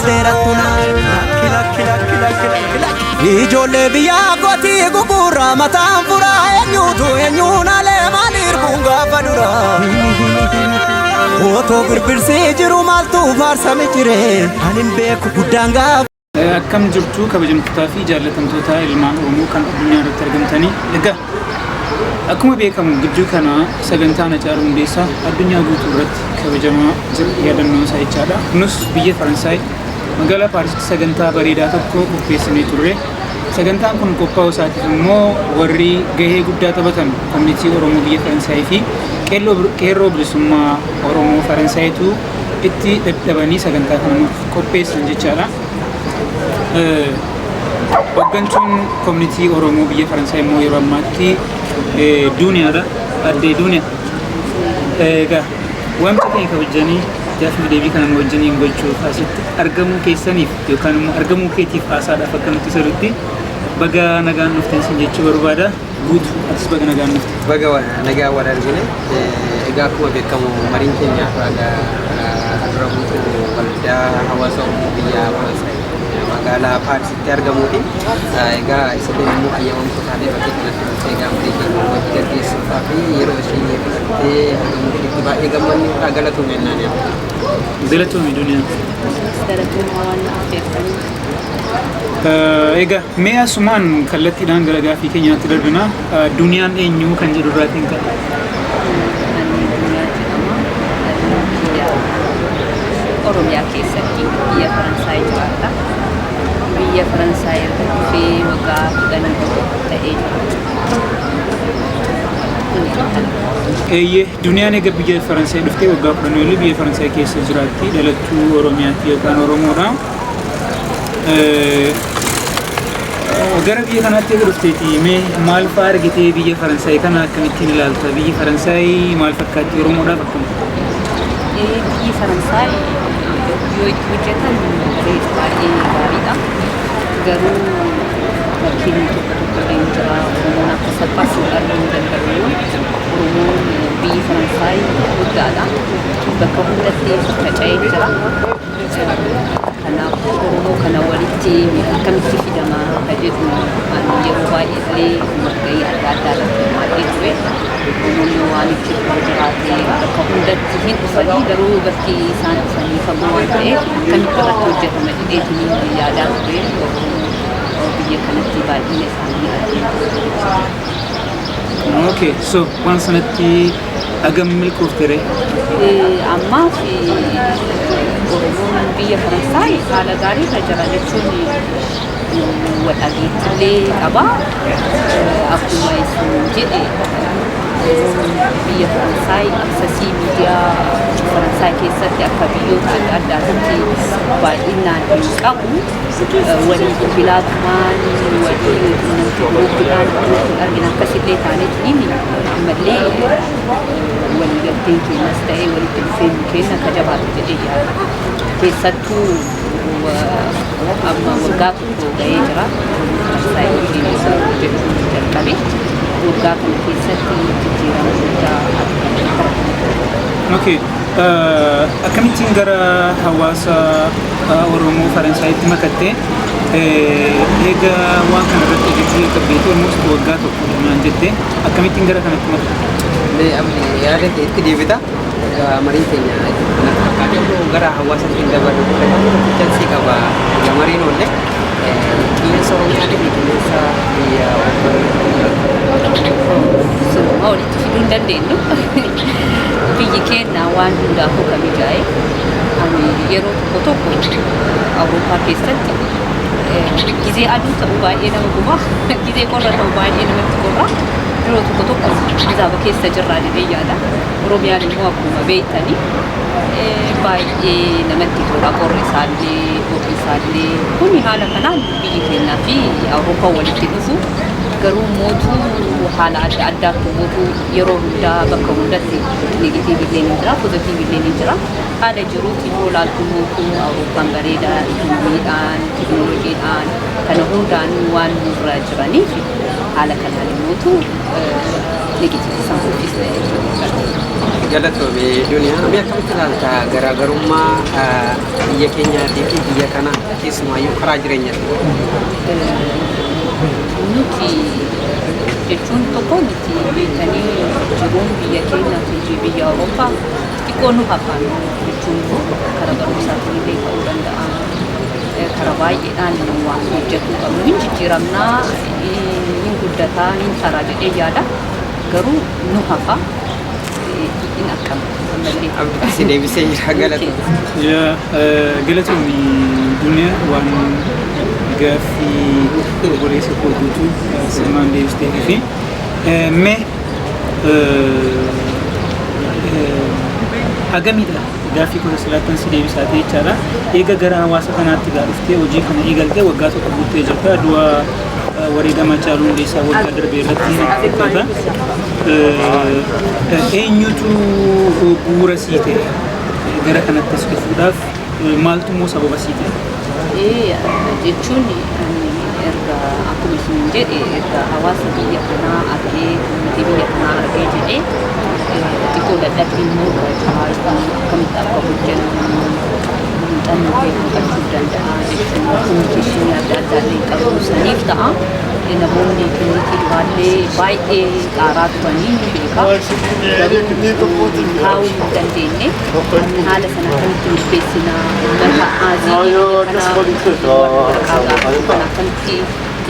seeratuna ijoollee biyyaa gootii gugurraa mataan furaa eenyuun alee maaliir bungaa dura otoo birbirsee jiru maaltu faarsame jiree anin beeku guddaan gaaf. Akkam jirtu kabajamtootaa fi jaallatamtoota ilmaan Oromoo kan addunyaa irratti argamtanii egaa akkuma beekamu gidduu kana sagantaan Hacaaluu Hundeessaa addunyaa guutuu irratti kabajamaa jira yaadannoo isaa jechaadha. Nus biyya Faransaay magaalaa Paarisitti sagantaa bareedaa tokko qopheessinee turre. Sagantaan kun qophaa'uu isaatiif immoo warri gahee guddaa taphatan koominitii Oromoo biyya Faransaay fi qeerroo bilisummaa Oromoo Faransaaytu itti dadhabanii sagantaa kana nuuf qopheessan jechaadha. Hooggantuun koominitii Oromoo biyya Faransaay immoo yeroo ammaatti duuniyaadha. Addee duuniyaa. Egaa waamsa keenya kabajanii jaafii deebii kana nu wajjiniin gochuuf asitti argamuu keessaniif yookaan immoo argamuu keetiif haasaadhaaf akka nuti sirriitti baga nagaan dhuftan sin jechuu barbaada. Guutu atis baga nagaan dhufte. Baga nagaa wal argine egaa akkuma beekamu mariin keenya dura guutuu waldaa hawaasa Oromoo biyya Faransaay magaalaa Paarisitti argamuuti. Egaa isin immoo ayyamamtoota irratti kanatti nuti egaa marii keenya wajji gaggeessuudhaa fi yeroo isheen fudhattee argamuutti baay'ee gammanni galatoom jennaan yaadda. Galatoom duniyaa. Galatoom waan affeertanii. Egaa mee asumaan kallattiidhaan gara gaafii keenyaatti darbina. Duniyaan eenyu kan jedhu irraatiin kan Oromiyaa keessatti biyya Faransaay jiraata. Biyya Faransaay irra dhufee waggaa 10 ta'ee jira. Duniyaan egaa biyya Faransaay dhuftee waggaa 10 olii biyya Faransaay keessa jiraatti. Dhalattuu Oromiyaatti yookaan Oromoodha. Gara biyya kanaatti egaa dhufteeti mee maal fa'aa argitee biyya Faransaay kana akkamittiin ilaalta? Biyyi Faransaay maal fakkaatti? Oromoodhaaf akkamitti? Biyyi Faransaay yoo itti hojjetan baay'ee gaariidha. Garuu bakkiin tokko jira Oromoon akka salphaatti arguu danda'u. Oromoon biyyi Faransaay guddaadha. Bakka hundatti faca'ee jira. Kanaaf Oromoo kana walitti akkamitti fidama akka jedhu yeroo baay'ee walgahii adda addaa irratti maadhee ture. Oromoon waan itti jiraate bakka hundatti hin dhufanii garuu bakki isaan dhufanii fagoo waan ta'eef akkamitti irratti hojjetama jedheetiin yaadaa ture. Biyya kanatti baay'ina isaanii adeema. Okay, so waan sanatti agam milkooftere? Ammaaf Oromoon biyya Faransaay haala gaarii irra jira jechuun wadhageettillee qaba. Akkuma isin jedhe biyya Faransaay aksesii miidiyaa Faransaay keessatti akka biyyoota adda addaatti baay'inaan hin qabu. Walii bilbilaatumaan walii namti gurgudaan argina akkasillee taanetiin ammallee waliigalteen keenyas ta'ee walitti dhufeenyi keenya akka jabaatu jedhee yaada. Keessattuu amma waggaa tokko ga'ee jira. Faransaay waliin isa hojjechuun jalqabe. Waggaa kana keessatti jijjiirama guddaa argama. Okay. Akkamittiin gara hawaasa Oromoo Faransaaytti makattee egaa waan kana irratti hojjechuu qabdeetu almost waggaa tokko naan jettee akkamittiin gara kanatti makatte? Yaada itti deebita. Mariin keenya kanatti gara hawaasaatti dabalu jalsi qaba. Mariin oolle qilleensa Oromiyaa fi qilleensa biyya Oromoo walitti fiduu hin dandeenyu. Biyyi keenya waan hundaafuu kamijaa'e yeroo tokko Awurooppaa keessatti gizee aduu ta'uu baay'ee nama guba. Gizee qorra ta'uu baay'ee namatti qorra. Yeroo tokko bizaaba keessa jirraa jedhee yaada. Oromiyaan immoo akkuma beektanii baay'ee namatti tola qorri isaallee ho'i isaallee kuni haala kanaan biyyi keenyaa fi Awurooppaa walitti dhufu. Garuu mootuu haala adda addaatti mootuu yeroo hundaa bakka hundatti negatiivillee ni jira, pozitiivillee ni jira. Haala jiruutti yoo ilaaltu mootuu Awurooppaan bareedaa, ikonomiidhaan, teknooloojiidhaan kana hundaan waan nurra jiraniif haala kanaan mootuu negatiivii isaan guddisne jechuudha. galatoomi duniyaa mee akkamitti ilaalta garaagarummaa biyya keenyaatii fi biyya kana keessumaayyuu karaa jireenyaatti? Nuti jechuun tokko miti beekanii jiruun biyya keenyaatii fi biyya Awurooppaa xiqqoo nu hafan jechuun karaa barumsaatiin illee ta'uu danda'a. Karaa baay'eedhaan waan hojjetuu qabnu hin jijjiiramnaa, hin guddataa, hin taraa jedhee yaada. Garuu nu hafa hin akkama. Si deebisee jira galatoomi. Galatoomi duniyaa waan gaaffii obboleessa koo guutuu sirnaan deebistee fi mee hagamidha gaaffii kun silaattan si deebisaa ta'e jechaadha. Eega gara hawaasa kanaatti dhuftee hojii kana eegaltee waggaa tokko guuttee jirta. Du'a wareegama Haacaaluu Hundeessaa waggaa darbee irratti fakkaata. Eenyutu bu'uura sii ta'e gara kanatti as dhufuudhaaf maaltu immoo sababa sii ta'e? Jechuun erga akkuma isin jedhe erga hawaasa biyya kanaa argee biyya kanaa argee jedhee xiqqoo dadhabbii immoo akkamitti akka hojjennu muuxannoo beekuu qabachuu danda'a jechuun kominikeeshinii adda addaa illee qabu saniif ta'a. Namoonni kilinikii duraallee baay'ee qaaraa turanii ni beeka. Garuu taa'uu hin dandeenye haala sana akkamitti murteessina uummata aazii kana akkamitti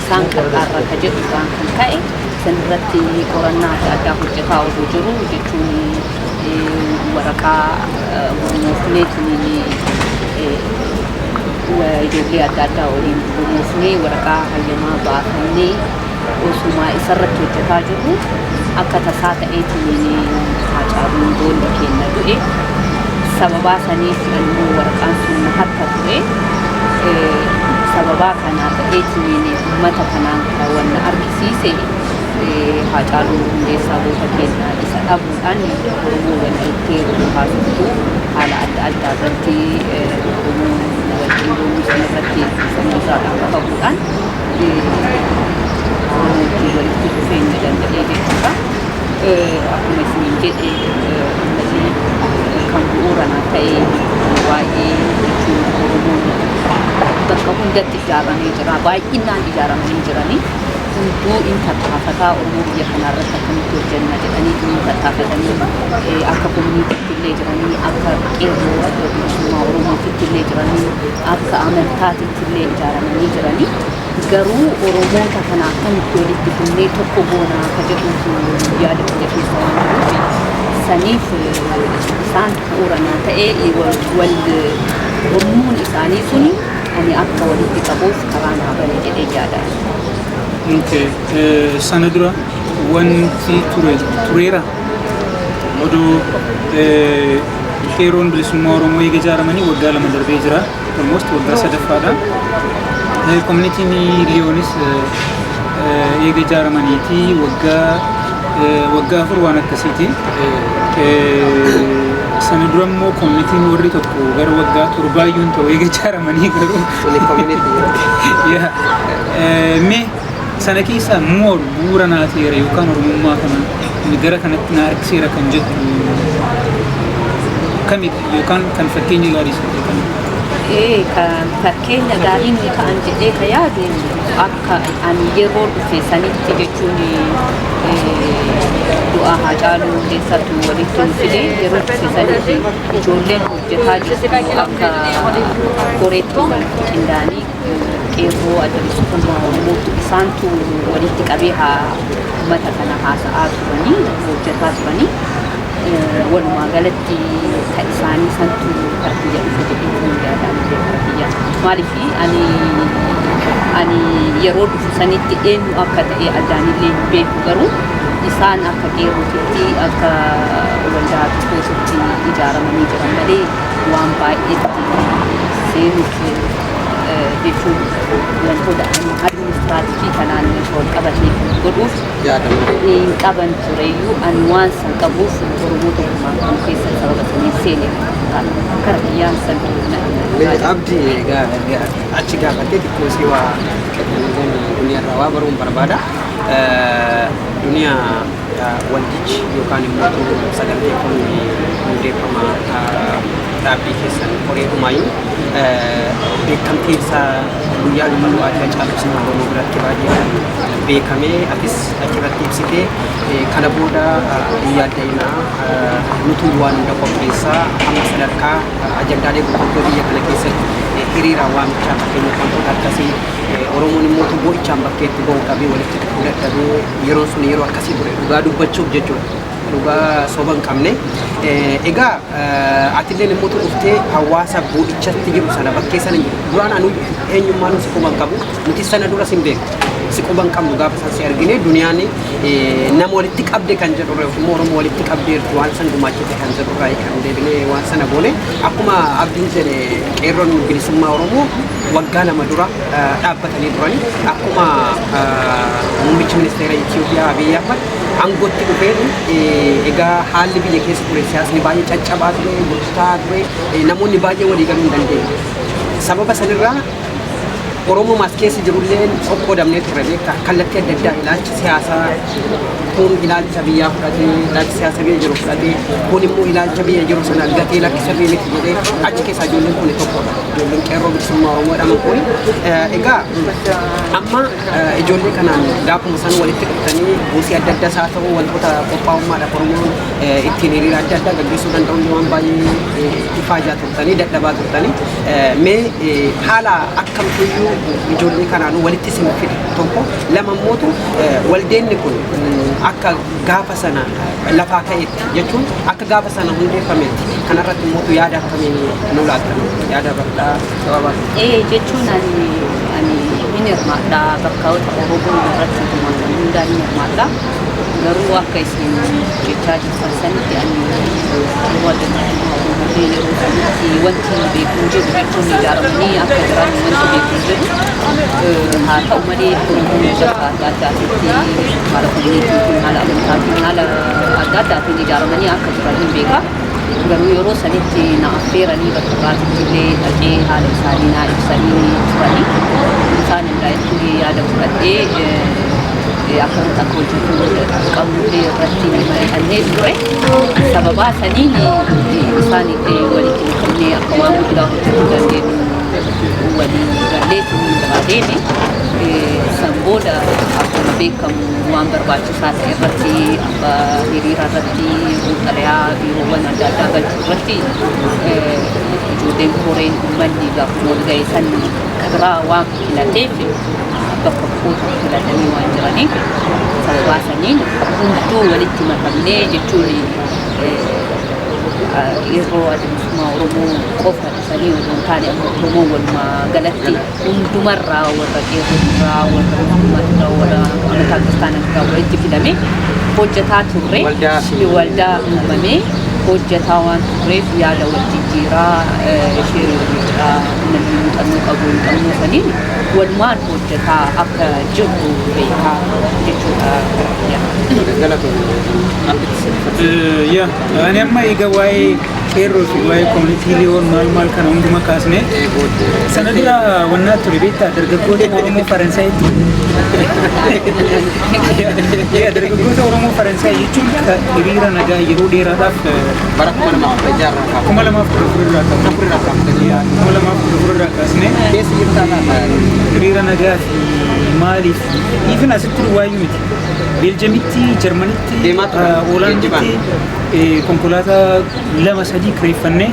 isaan qarqaarra ka jedhu irraan kan ka'e sanirratti qorannaa adda addaa hojjetaa osoo jiru jechuun waraqaa gurmuufneetiin ijoollee adda addaa waliin gurmuufnee waraqaa hayyamaa baafannee osuma isarratti hojjetaa jirru akka tasaa ta'eetiin Haacaaluun boolla keenya du'e sababaa saniif immoo waraqaan sun harka ture sababaa kanaa ta'eetiin uummata kanaan wanna argisiise Haacaaluu Hundeessaa goota keenya isa dhabuudhaan Oromoo walitti haasoftuu haala adda addaa irratti Oromoo walitti sanarratti sammuu irraa qabuudhaan Oromoo walitti dhufeenya danda'ee jechuudha. Akkuma isiniin jedhe kan bu'uura naa ta'e baay'ee jechuun Oromoon bakka hundatti ijaaramee jira, baay'inaan ijaaramanii jiranii. Hunduu in tattaafataa Oromoo biyya kanarratti akkamitti hojjenna jedhanii in tattaafatanii akka koominiitiitti illee jiranii, akka qeerroo adda bilisummaa Oromootitti illee jiranii, akka amantaatitti illee ijaaramanii jiranii. Garuu Oromoota kana akkamitti walitti fidnee tokko goonaa ka jedhuutu yaada biyya keessa waan jiruuf saniif isaan bu'uura naa ta'ee wal gurmuun isaanii suni ani akka walitti qabuuf karaa naa bane jedhee yaada. Sana dura wanti tureera oduu qeerroon bilisummaa Oromoo eega ijaaramanii waggaa 2 darbee jira. Almost waggaa 3ffaadha. Koominitiin Liyoonis eega ijaaramaniiti waggaa 4 waan akkasiiti. Sana dura immoo koominitiin warri tokko gara waggaa 7 ta'u eega ijaaramanii garuu mee sana keessa moor bu'uura naa ta'eera yookaan Oromummaa kana gara kanatti na harkiseera kan jettu kamidha yookaan kan fakkeenya gaarii isa kamidha? Kan fakkeenya gaarii nuyi ta'an jedhee ka yaadu akka ani yeroo dhufe sanitti jechuun du'a Haacaaluu Hundeessaatu walitti nu fide yeroo dhufe sanitti ijoolleen hojjetaa jirtu akka qoreetti walitti qindaa'anii qeerroo adda bilisummaa Oromootu isaantu walitti qabee uummata kana haasa'aa turanii hojjetaa turanii walumaa galatti ka isaanii santu biyya dhufe jedhee yaadaan biyya maaliif ani yeroo dhufu sanitti eenyu akka ta'e addaanillee hin beeku garuu isaan akka qeerrootitti akka waldaa tokkootti ijaaramanii jiran malee waan baay'eetti seenuuf jechuun wantoota administraatiivii kanaan wal qabatee godhuuf hin qaban tureyyuu ani waan san qabuuf Oromoo tokkummaa kan keessa sababa sanii seene kara biyyaan san abdi achi gaafattee xiqqoo si waa duniyaarraa waa baruun barbaada. Duniyaa waldichi yookaan immoo saganteeffamni hundeeffama dhaabbii keessan qoree humaayin beekamtii isaa guyyaa dhuma du'aatii caalchisuu Oromoo biratti baay'ee beekamee atis achirratti ibsitee kana booda yaadda'inaa nuti waan hunda qopheessaa amma sadarkaa ajandaalee gurguddoo biyya kana keessatti hiriira waamichaa fakkeenyaaf wantoota akkasii Oromoon immoo bo'ichaan bakkeetti ba'uu qabee walitti dhufuu dadhabee yeroon sun yeroo akkasii ture dhugaa dubbachuuf jechuudha. Dhugaa soba hin qabne. Egaa atillee immoo dhuftee hawaasa bo'icatti jiru sana bakkee sana duraan anu eenyummaan si quban qabu nuti sana dura sin beeku. Si quban qabnu gaafa san si argine duniyaan nama walitti qabde kan jedhu immoo Oromoo walitti qabdeertu waan san gumaachite kan jedhu irraa kan deebinee waan sana goone akkuma abdiin jedhe qeerroon bilisummaa Oromoo waggaa lama dura dhaabbatanii turani akkuma muummichi ministeera Itoophiyaa Abiyyi Ahmad aangootti dhufee egaa haalli biyya keessa ture siyaasni baay'ee caccabaa ture gurgurtaa ture namoonni baay'ee walii galuu hin dandeenye. Sababa sanirraa Oromoo mas keessa jirullee qoqqoodamnee turre beektaa kallattii adda addaa ilaalcha siyaasaa kun ilaalcha biyyaa fudhatee ilaalcha siyaasa biyya jiru fudhatee kun immoo ilaalcha biyya jiru sana gatee lakkisa biyya miti jedhee achi keessaa ijoolleen kun tokkodha. Ijoolleen qeerroo bilisummaa Oromoo jedhaman kun egaa amma ijoollee kanaan gaafuma san walitti dhuftanii buusii adda addaas haa ta'u wantoota qophaa'ummaadhaaf Oromoon ittiin hiriira adda addaa gaggeessuu danda'u waan baay'ee ifaajaa turtanii dadhabaa turtanii mee haala akkamtuyyuu ijoollee kanaan walitti simfide tokko lama mootu waldeenni kun akka gaafa sana lafaa ka'etti jechuun akka gaafa sana hundeeffametti kanarratti mootu yaada akkamii nu laattan yaada bal'aa gabaabaa. Jechuun ani hin hirmaadhaa bakkaawwan Oromoo irratti hirmaatan hundaan hin hirmaadhaa. Garuu akka isin jechaa jirtan sanitti ani wanti beekuun jiru jechuun ijaaramanii akka jiran wanti beekuun jiru haa ta'u malee Oromoon bakka adda addaatitti haala komuniitiin haala amantaatiin haala adda addaatiin ijaaramanii akka jiran hin beeka. Garuu yeroo sanitti na affeeranii bakka biraatitti illee dhaqee haala isaanii naa ibsanii turanii isaan irraa yaada fudhadhee akkamitti akka hojjetu qabnullee irratti mari'annee ture. Sababa saniin isaan illee walitti dhufnee akka waan guddaa hojjechuu dandeenyu walii galleetiin biraa deeme. San booda akkuma beekamu waan barbaachisaa ta'e irratti akka hiriira irratti xalayaa biiroowwan adda addaa galchuu irratti ijoolleen koreen uummanni gaafa wal ga'e san biraa waan filateef bakka bu'oota filatanii waan jiraniif sababa saniin hunduu walitti makamnee jechuun yeroo adeemsuma Oromoo qofa sanii osoo hin taane amma Oromoo walumaa galatti hundumarraa warra qeerroorraa warra mootummaarraa warra amantaa kiristaanarraa walitti fidamee hojjetaa turre waldaa uumamee hojjetaa waan turreef yaada wal jijjiiraa ishee namni muuxannoo qabu muuxannoo saniin walumaan hojjetaa akka jirru beekaa jechuudha. Ani amma egaa waa'ee qeerroo fi waa'ee koominitii liyoon maal kana hunduma kaasne sana dura wannaa ture beektaa dargaggoota Oromoo Faransaayiti. Dargaggoota Oromoo Faransaay jechuun hiriira nagaa yeroo dheeraadhaaf bara 2014 irraa kaasne keessa jirtaa hiriira nagaa fi maaliif ifin asitti duwwaayyuu miti. Beeljamitti, Jarmanitti, Hoolaanditti konkolaataa 2-3 kireeffannee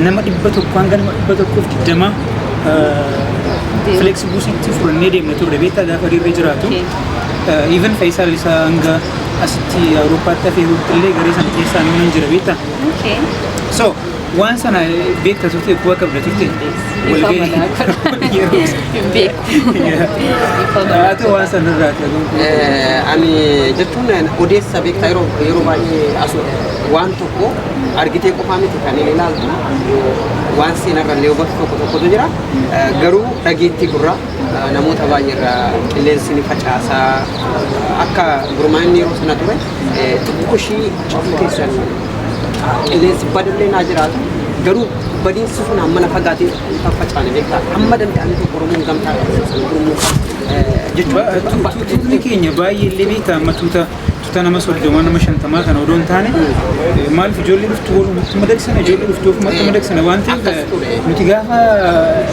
nama 100 hanga nama 120 flex buusitti fudhannee deemna turre beektaa gaafa hiriirri jiraatu. Even Faayisaal isaa hanga asitti Awurooppaatti hafee illee garee sana keessaa nama hin jira beektaa. So waan sana beektaa turte kubbaa qabda turte walga'ii waan sana irraa ani jechuun odeessa beektaa yeroo baay'ee waan tokko argitee qofaa miti kan inni ilaaltu waan seenarrallee hubatu tokkotu jira garuu dhageettii gurra namoota baay'eerraa qilleensi ni facaasaa akka gurmaa'inni yeroo sana ture xiqqooshii cufuu keessan qilleensi badallee naa jiraatu garuu badiinsi sun amma lafa gaatee kan facaane beektaa amma danda'ame tokko Oromoon gamtaa gurmuu tuutni keenya baay'ee illee beektaa amma dhufta nama soddoma nama shantamaa kana odoon taane maaliif ijoollee dhuftu walumatti madaqsana ijoollee dhuftu ofumatti madaqsana waan ta'eef nuti gaafa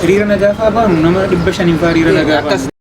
hiriira nagaa fa'aa baanu nama 500 fa'aa hiriira nagaa baanu.